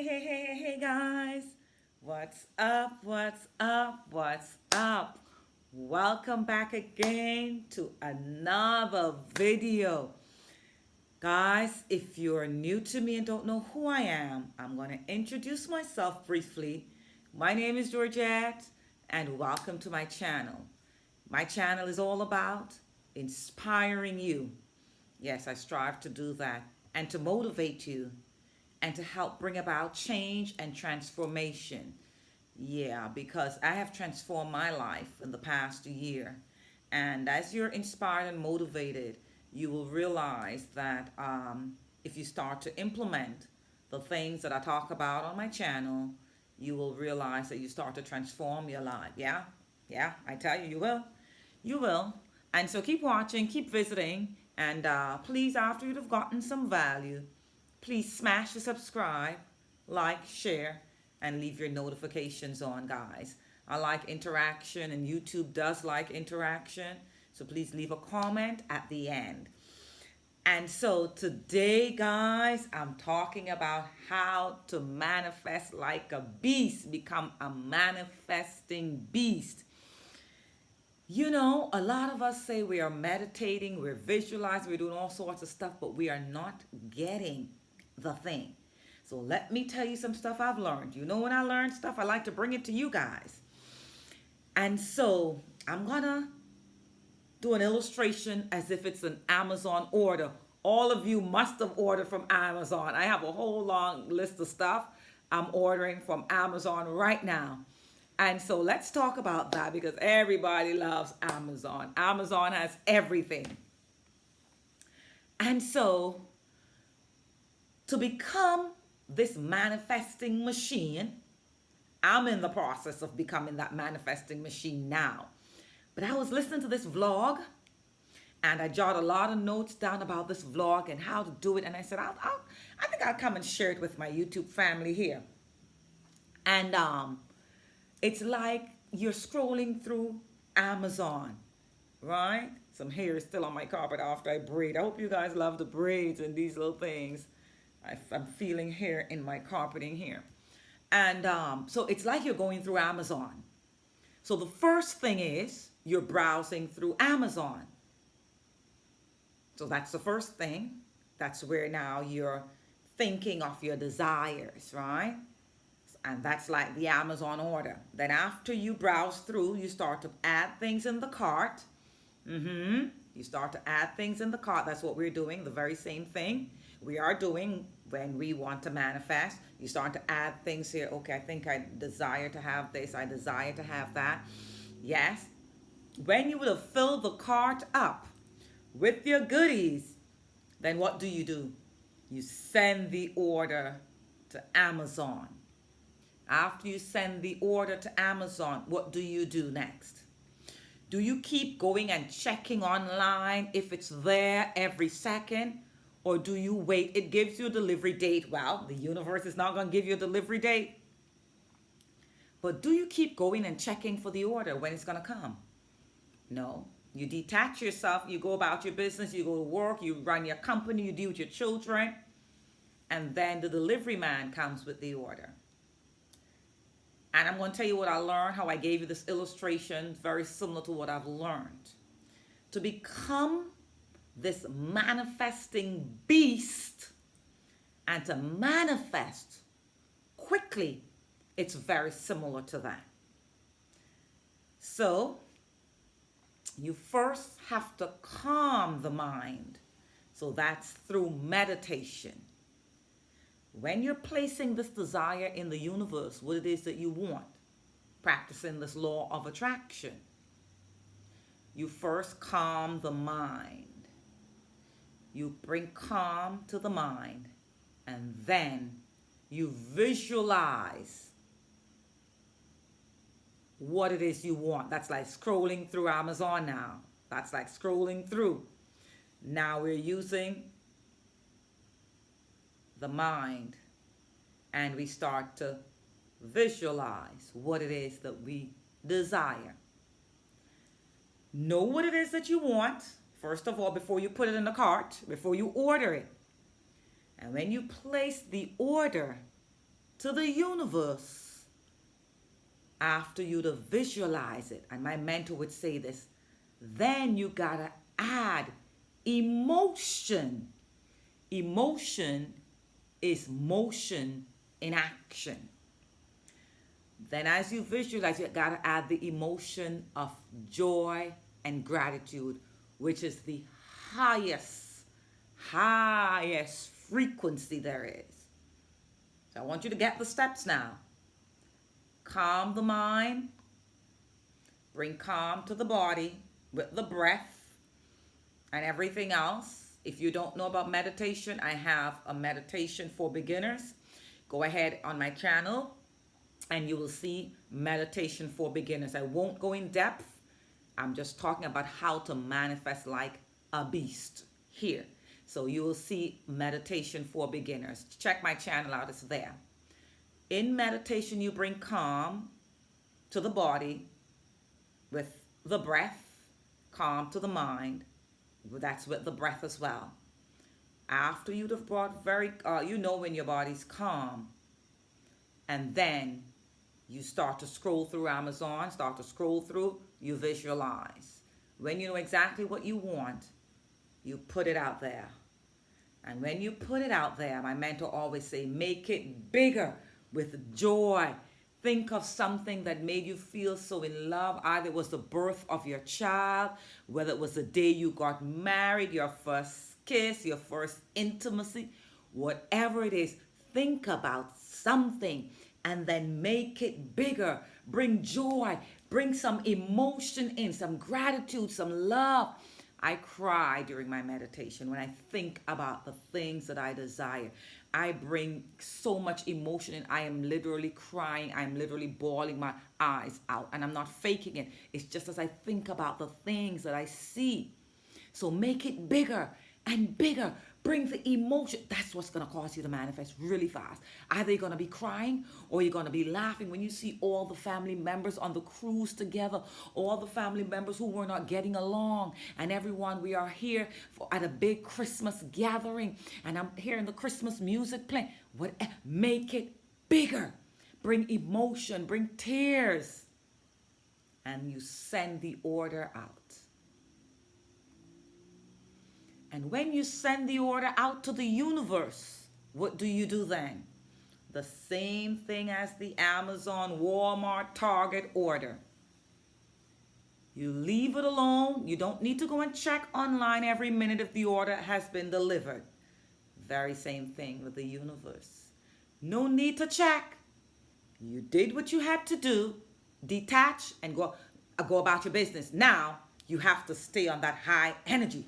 Hey guys. What's up? What's up? What's up? Welcome back again to another video. Guys, if you're new to me and don't know who I am, I'm going to introduce myself briefly. My name is Georgette and welcome to my channel. My channel is all about inspiring you. Yes, I strive to do that and to motivate you and to help bring about change and transformation. Yeah, because I have transformed my life in the past year. And as you're inspired and motivated, you will realize that if you start to implement the things that I talk about on my channel, you will realize that you start to transform your life. Yeah, I tell you, you will. You will. And so keep watching, keep visiting, and please, after you've gotten some value, please smash the subscribe, like, share, and leave your notifications on, guys. I like interaction, and YouTube does like interaction. So please leave a comment at the end. And so today, guys, I'm talking about how to manifest like a beast, become a manifesting beast. You know, a lot of us say we are meditating, we're visualizing, we're doing all sorts of stuff, but we are not getting the thing. So let me tell you some stuff I've learned. You know, when I learn stuff, I like to bring it to you guys. And so I'm going to do an illustration as if it's an Amazon order. All of you must have ordered from Amazon. I have a whole long list of stuff I'm ordering from Amazon right now. And so let's talk about that because everybody loves Amazon. Amazon has everything. And so to become this manifesting machine, I'm in the process of becoming that manifesting machine now. But I was listening to this vlog and I jotted a lot of notes down about this vlog and how to do it. And I said, I think I'll come and share it with my YouTube family here. And it's like you're scrolling through Amazon, right? Some hair is still on my carpet after I braid. I hope you guys love the braids and these little things. I'm feeling hair in my carpeting here. And so it's like you're going through Amazon. So the first thing is you're browsing through Amazon. So that's the first thing. That's where now you're thinking of your desires, right? And that's like the Amazon order. Then after you browse through, you start to add things in the cart. You start to add things in the cart. That's what we're doing, the very same thing we are doing when we want to manifest. You start to add things here. Okay, I think I desire to have this. I desire to have that. Yes. When you would have filled the cart up with your goodies, then what do? You send the order to Amazon. After you send the order to Amazon, what do you do next? Do you keep going and checking online if it's there every second? Or do you wait? It gives you a delivery date. Well, the universe is not going to give you a delivery date. But do you keep going and checking for the order when it's going to come? No. You detach yourself. You go about your business. You go to work. You run your company. You deal with your children. And then the delivery man comes with the order. And I'm going to tell you what I learned, how I gave you this illustration, very similar to what I've learned. To become this manifesting beast and to manifest quickly, it's very similar to that. So you first have to calm the mind. So that's through meditation. When you're placing this desire in the universe, what it is that you want, practicing this law of attraction, you first calm the mind. You bring calm to the mind, and then you visualize what it is you want. That's like scrolling through Amazon now. That's like scrolling through. Now we're using the mind, and we start to visualize what it is that we desire. Know what it is that you want. First of all, before you put it in the cart, before you order it. And when you place the order to the universe, after you to visualize it, and my mentor would say this, then you gotta add emotion. Emotion is motion in action. Then as you visualize, you gotta add the emotion of joy and gratitude, which is the highest frequency there is. So I want you to get the steps now. Calm the mind, bring calm to the body with the breath and everything else. If you don't know about meditation, I have a meditation for beginners. Go ahead on my channel and you will see meditation for beginners. I won't go in depth. I'm just talking about how to manifest like a beast here. So you will see meditation for beginners. Check my channel out, it's there. In meditation, you bring calm to the body with the breath, calm to the mind. That's with the breath as well. After you'd have brought you know when your body's calm. And then you start to scroll through Amazon, you visualize. When you know exactly what you want, you put it out there. And when you put it out there, my mentor always say, make it bigger with joy. Think of something that made you feel so in love. Either it was the birth of your child, whether it was the day you got married, your first kiss, your first intimacy, whatever it is, think about something and then make it bigger. Bring joy, bring some emotion in, some gratitude, some love. I cry during my meditation when I think about the things that I desire. I bring so much emotion and I am literally crying. I'm literally bawling my eyes out and I'm not faking it. It's just as I think about the things that I see. So make it bigger and bigger. Bring the emotion. That's what's going to cause you to manifest really fast. Either you're going to be crying or you're going to be laughing when you see all the family members on the cruise together, all the family members who were not getting along, and everyone, we are here at a big Christmas gathering, and I'm hearing the Christmas music playing. Make it bigger. Bring emotion, bring tears, and you send the order out. And when you send the order out to the universe, what do you do then? The same thing as the Amazon, Walmart, Target order. You leave it alone. You don't need to go and check online every minute if the order has been delivered. Very same thing with the universe. No need to check. You did what you had to do. Detach and go about your business. Now you have to stay on that high energy.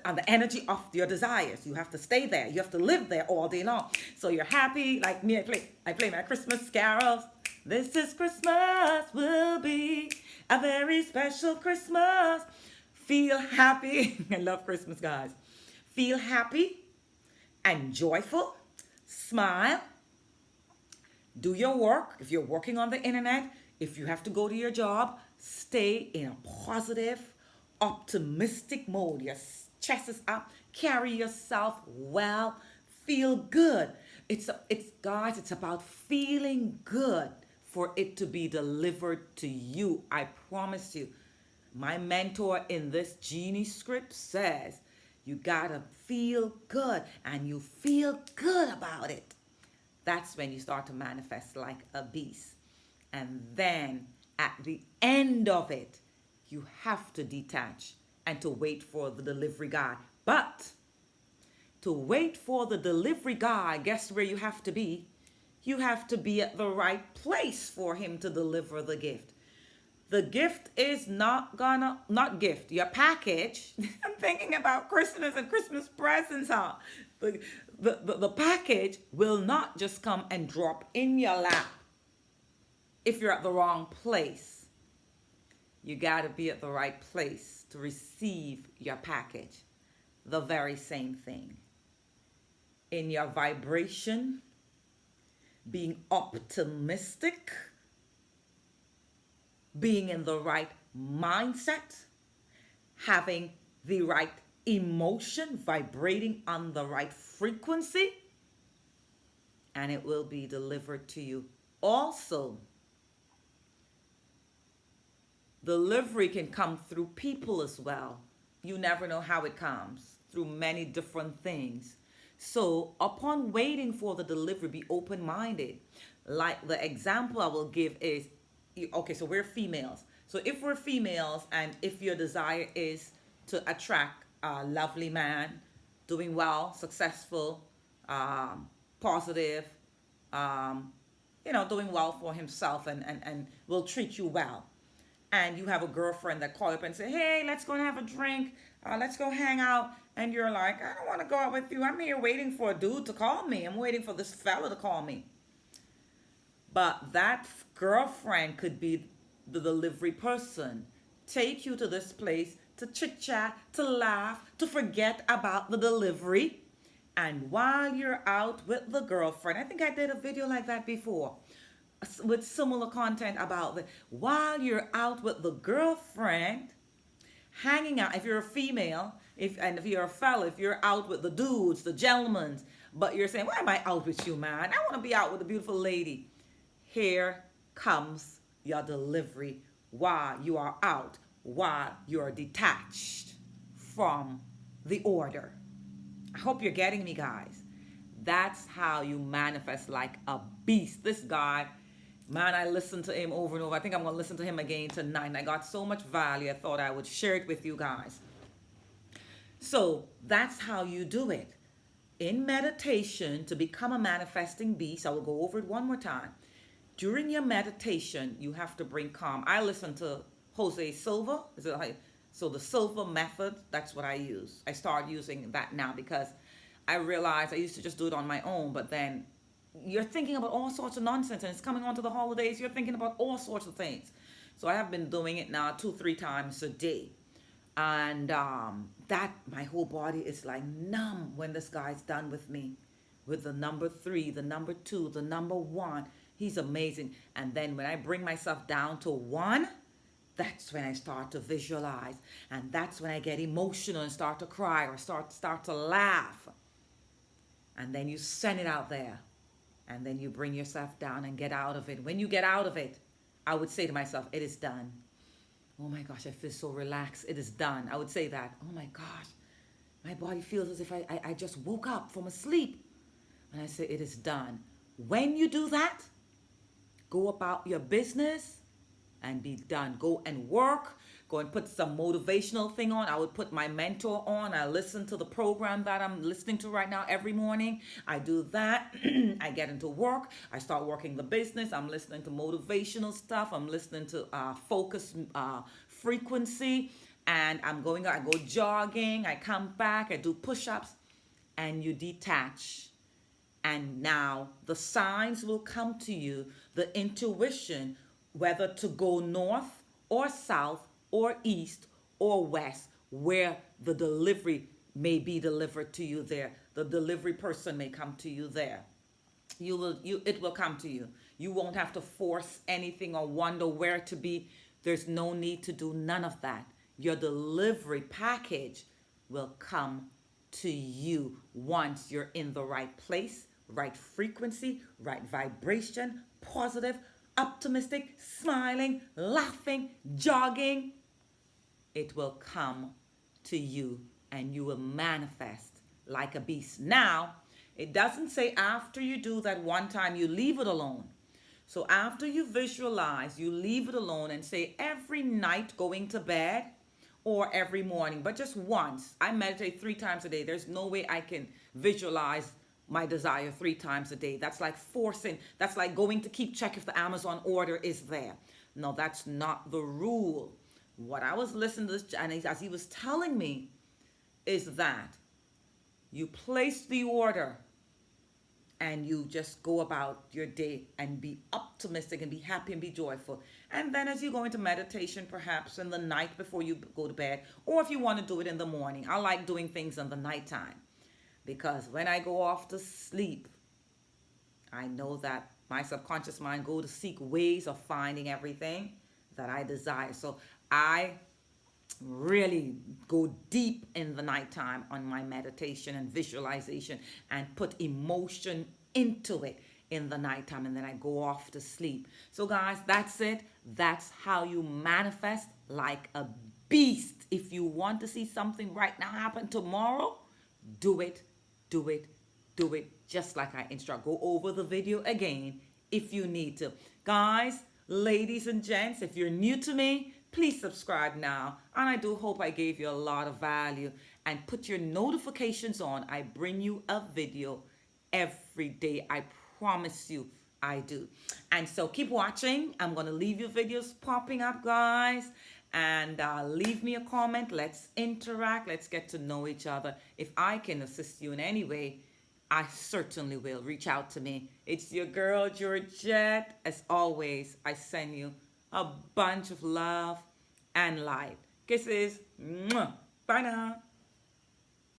On the energy of your desires. You have to stay there. You have to live there all day long. So you're happy, like me, I play my Christmas carols. This is Christmas, will be a very special Christmas. Feel happy. I love Christmas, guys. Feel happy and joyful. Smile. Do your work. If you're working on the internet, if you have to go to your job, stay in a positive, optimistic mode. Your chest is up. Carry yourself well. Feel good. It's guys, it's about feeling good for it to be delivered to you. I promise you. My mentor in this genie script says you gotta feel good, and you feel good about it. That's when you start to manifest like a beast. And then at the end of it, you have to detach and to wait for the delivery guy. But to wait for the delivery guy, guess where you have to be? You have to be at the right place for him to deliver the gift. The gift is not gift, your package. I'm thinking about Christmas and Christmas presents, huh? The package will not just come and drop in your lap if you're at the wrong place. You got to be at the right place to receive your package. The very same thing. In your vibration, being optimistic, being in the right mindset, having the right emotion, vibrating on the right frequency, and it will be delivered to you. Also, delivery can come through people as well. You never know how it comes, through many different things. So, upon waiting for the delivery, be open minded. Like the example I will give is okay, so we're females. So, if we're females and if your desire is to attract a lovely man, doing well, successful, positive, um, doing well for himself and will treat you well, and you have a girlfriend that call you up and say, hey, let's go and have a drink, let's go hang out, and you're like, I don't want to go out with you, I'm here waiting for a dude to call me, I'm waiting for this fella to call me. But that girlfriend could be the delivery person, take you to this place to chit chat, to laugh, to forget about the delivery. And while you're out with the girlfriend, I think I did a video like that before with similar content about the while you're out with the girlfriend, hanging out. If you're a female, if you're a fella, if you're out with the dudes, the gentlemen, but you're saying, why am I out with you, man? I want to be out with a beautiful lady. Here comes your delivery while you are out, while you're detached from the order. I hope you're getting me, guys. That's how you manifest like a beast. This guy, man, I listened to him over and over. I think I'm going to listen to him again tonight. And I got so much value, I thought I would share it with you guys. So that's how you do it. In meditation, to become a manifesting beast, I will go over it one more time. During your meditation, you have to bring calm. I listen to Jose Silva. So the Silva method, that's what I use. I start using that now because I realized I used to just do it on my own, but then you're thinking about all sorts of nonsense, and it's coming on to the holidays. You're thinking about all sorts of things. So I have been doing it now 2-3 times a day. And that my whole body is like numb when this guy's done with me. With the number 3, the number 2, the number 1. He's amazing. And then when I bring myself down to 1, that's when I start to visualize. And that's when I get emotional and start to cry or start to laugh. And then you send it out there. And then you bring yourself down and get out of it. When you get out of it, I would say to myself, it is done. Oh my gosh, I feel so relaxed. It is done. I would say that. Oh my gosh, my body feels as if I just woke up from a sleep. And I say, it is done. When you do that, go about your business and be done. Go and work. Go and put some motivational thing on. I would put my mentor on. I listen to the program that I'm listening to right now every morning. I do that. I get into work. I start working the business. I'm listening to motivational stuff. I'm listening to focus frequency. And I go jogging. I come back. I do push-ups. And you detach. And now the signs will come to you, the intuition, whether to go north or south or east or west, where the delivery may be delivered to you there. The delivery person may come to you there. It will come to you. You won't have to force anything or wonder where to be. There's no need to do none of that. Your delivery package will come to you once you're in the right place, right frequency, right vibration, positive, optimistic, smiling, laughing, jogging. It will come to you and you will manifest like a beast. Now, it doesn't say after you do that one time, you leave it alone. So after you visualize, you leave it alone and say every night going to bed or every morning, but just once. I meditate 3 times a day. There's no way I can visualize my desire 3 times a day. That's like forcing. That's like going to keep check if the Amazon order is there. No, that's not the rule. What I was listening to this, and as he was telling me, is that you place the order and you just go about your day and be optimistic and be happy and be joyful. And then as you go into meditation, perhaps in the night before you go to bed, or if you want to do it in the morning. I like doing things in the nighttime because when I go off to sleep, I know that my subconscious mind go to seek ways of finding everything that I desire. So I really go deep in the nighttime on my meditation and visualization and put emotion into it in the nighttime, and then I go off to sleep. So guys, that's it. That's how you manifest like a beast. If you want to see something right now happen tomorrow, do it, do it, do it just like I instruct. Go over the video again if you need to. Guys, ladies and gents, if you're new to me, please subscribe now. And I do hope I gave you a lot of value. And put your notifications on. I bring you a video every day. I promise you I do. And so keep watching. I'm going to leave your videos popping up, guys. And leave me a comment. Let's interact. Let's get to know each other. If I can assist you in any way, I certainly will. Reach out to me. It's your girl, Georgette. As always, I send you a bunch of love and light. Kisses. Mwah. Bye now.